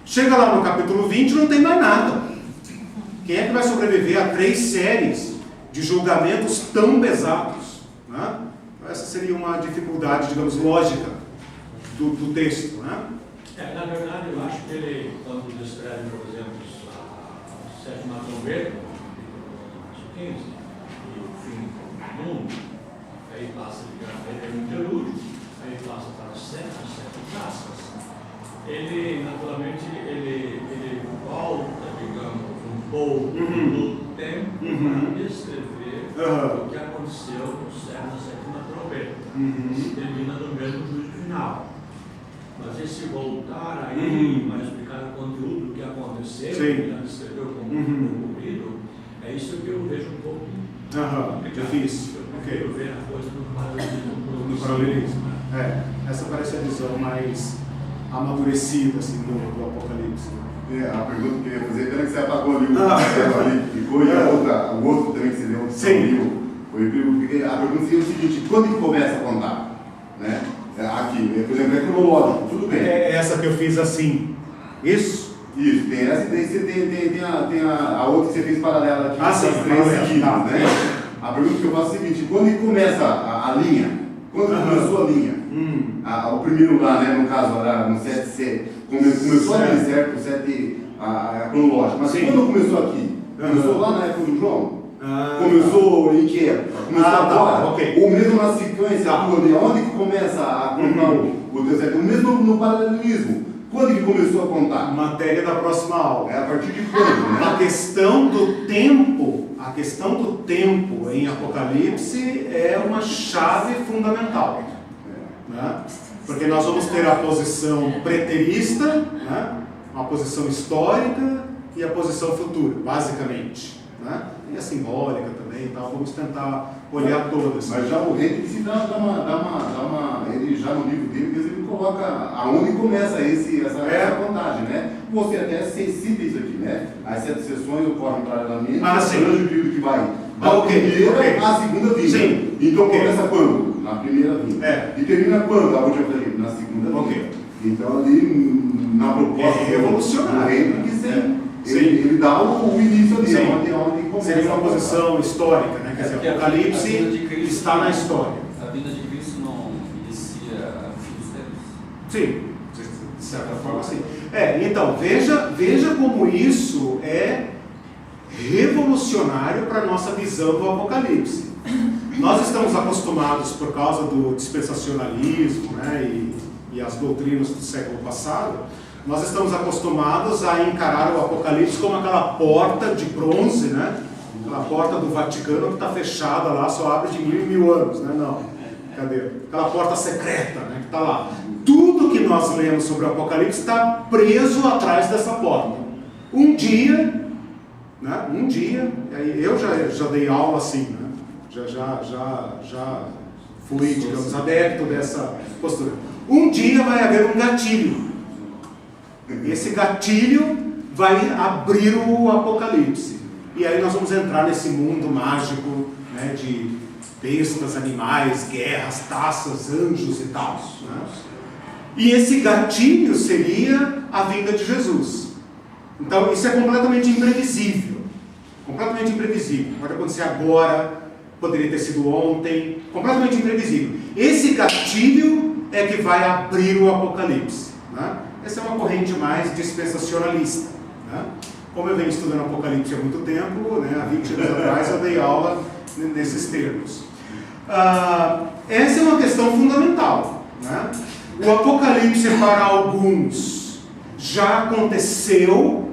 Chega lá no capítulo 20 e não tem mais nada. Quem é que vai sobreviver a 3 séries de julgamentos tão pesados, né? Essa seria uma dificuldade, digamos, lógica do texto, né? Na verdade, eu acho que ele, quando descreve, por exemplo, a 7ª trombeta, 15, e o fim do mundo, aí passa de interlúdio, aí passa para as sete taças. Ele, naturalmente, ele volta, digamos, um pouco no tempo para descrever o que aconteceu no céu na sétima trombeta. Termina no mesmo juízo final. Mas esse voltar aí, para explicar o conteúdo do que aconteceu, que já descreveu como ocorrido, é isso que eu vejo um pouco difícil. Eu vejo a coisa no paralelismo. Essa parece a visão mais amadurecida assim, do Apocalipse. A pergunta que eu ia fazer, pena que você apagou ali o ali que ficou, e o outro também que você deu, porque a pergunta seria o seguinte: quando que começa a contar? Né? Aqui, por exemplo, é cronológico, tudo bem. É essa que eu fiz assim. Isso? Isso, tem essa e daí você tem a outra que você fez paralela aqui, sim, as três seguidas, né? A pergunta que eu faço é a seguinte: quando que começa a linha? Quando começou a linha? O primeiro lá, né, no caso, lá no 7C, começou ali, certo? O 7 cronológico. Mas quando começou aqui? Começou lá na época do João? Começou em que época? Começou agora? Ou mesmo na sequência, onde que começa a contar o Deus certo? Mesmo no paralelismo, quando que começou a contar? Matéria da próxima aula. A partir de quando, né? A questão do tempo em Apocalipse é uma chave fundamental. Né? Porque nós vamos ter a posição preterista, né? Uma posição histórica e a posição futura, basicamente. Né? E a simbólica também, então vamos tentar olhar todas. Mas já o rei se dá ele já no livro dele, ele coloca aonde começa essa contagem, né? Você até cita isso aqui, né? As 7 sessões ocorrem paralelamente, durante o período que vai da primeira à segunda vinda. Sim. Então começa quando? Na primeira vinda. E termina quando? A última vinda? Na segunda vinda. Então ali, na proposta revolucionário. Ele dá o início ali, onde começa. Seria uma posição histórica, né? Quer dizer, Apocalipse está na história. A vinda de Cristo não inicia a fim dos tempos? Sim, de certa forma sim. Então, veja como isso é revolucionário para a nossa visão do Apocalipse. Nós estamos acostumados, por causa do dispensacionalismo, né, e as doutrinas do século passado, nós estamos acostumados a encarar o Apocalipse como aquela porta de bronze, né? Aquela porta do Vaticano que está fechada lá, só abre de 1000 em 1000 anos, né? Não, cadê? Aquela porta secreta, né? Que está lá. Tudo que nós lemos sobre o Apocalipse está preso atrás dessa porta. Um dia, eu já dei aula assim, né? Já fui, digamos, adepto dessa postura. Um dia vai haver um gatilho. Esse gatilho vai abrir o Apocalipse. E aí nós vamos entrar nesse mundo mágico, né, de bestas, animais, guerras, taças, anjos e tal. Né? E esse gatilho seria a vinda de Jesus. Então isso é completamente imprevisível. Completamente imprevisível. Pode acontecer agora, poderia ter sido ontem. Completamente imprevisível. Esse gatilho é que vai abrir o Apocalipse. Né? Essa é uma corrente mais dispensacionalista. Né? Como eu venho estudando Apocalipse há muito tempo, né, há 20 anos atrás eu dei aula nesses termos. Essa é uma questão fundamental. Né? O Apocalipse para alguns já aconteceu,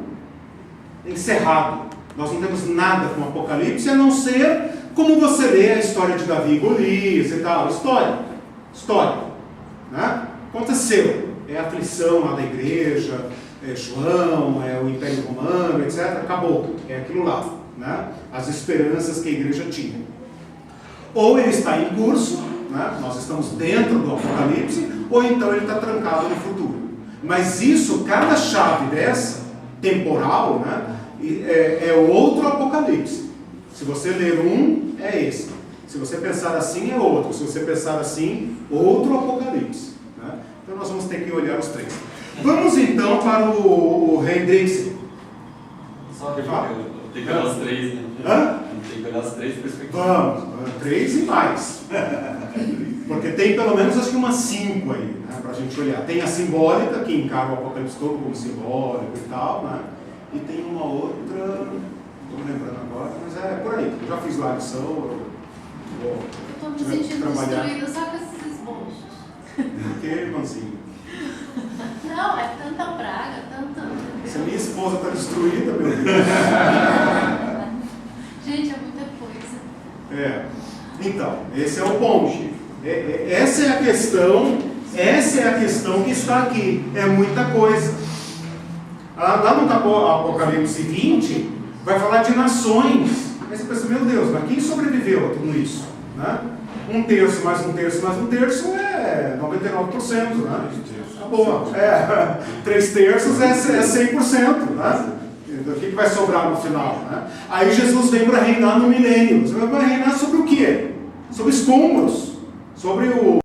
encerrado. Nós não temos nada com o Apocalipse, a não ser como você lê a história de Davi e Golias e tal. História. Né? Aconteceu. É a aflição lá da igreja, é João, é o Império Romano, etc. Acabou. É aquilo lá. Né? As esperanças que a igreja tinha. Ou ele está em curso, né? Nós estamos dentro do Apocalipse, ou então ele está trancado no futuro. Mas isso, cada chave dessa, temporal, né? É outro Apocalipse. Se você ler um, é esse. Se você pensar assim, é outro. Se você pensar assim, outro Apocalipse. Né? Então nós vamos ter que olhar os três. Vamos então para o Hendrickson. Só que tem que olhar os três, né? Tem que olhar as três perspectivas. Vamos, 3 e mais. Porque tem pelo menos acho que umas 5 aí, né, para a gente olhar. Tem a simbólica, que encara o Apocalipse todo como simbólico e tal, né? E tem uma outra, não estou me lembrando agora, mas é por aí. Eu já fiz lá a lição, eu vou Eu tô me tiver que sentindo trabalhar. destruída só com esses esboços. Por que, irmãozinho? Não, é tanta praga, tanta. Se a minha esposa está destruída, meu Deus. Gente, é muita coisa. É. Então, esse é o ponto. Essa é a questão que está aqui. É muita coisa. Lá no Apocalipse 20, vai falar de nações. Aí você pensa, meu Deus, mas quem sobreviveu a tudo isso? Né? 1/3 mais 1/3 mais 1/3 é 99%. Né? Acabou. 3/3 é 100%. Né? O que vai sobrar no final? Né? Aí Jesus vem para reinar no milênio. Você vai reinar sobre o quê? Sobre escombros. Sobre o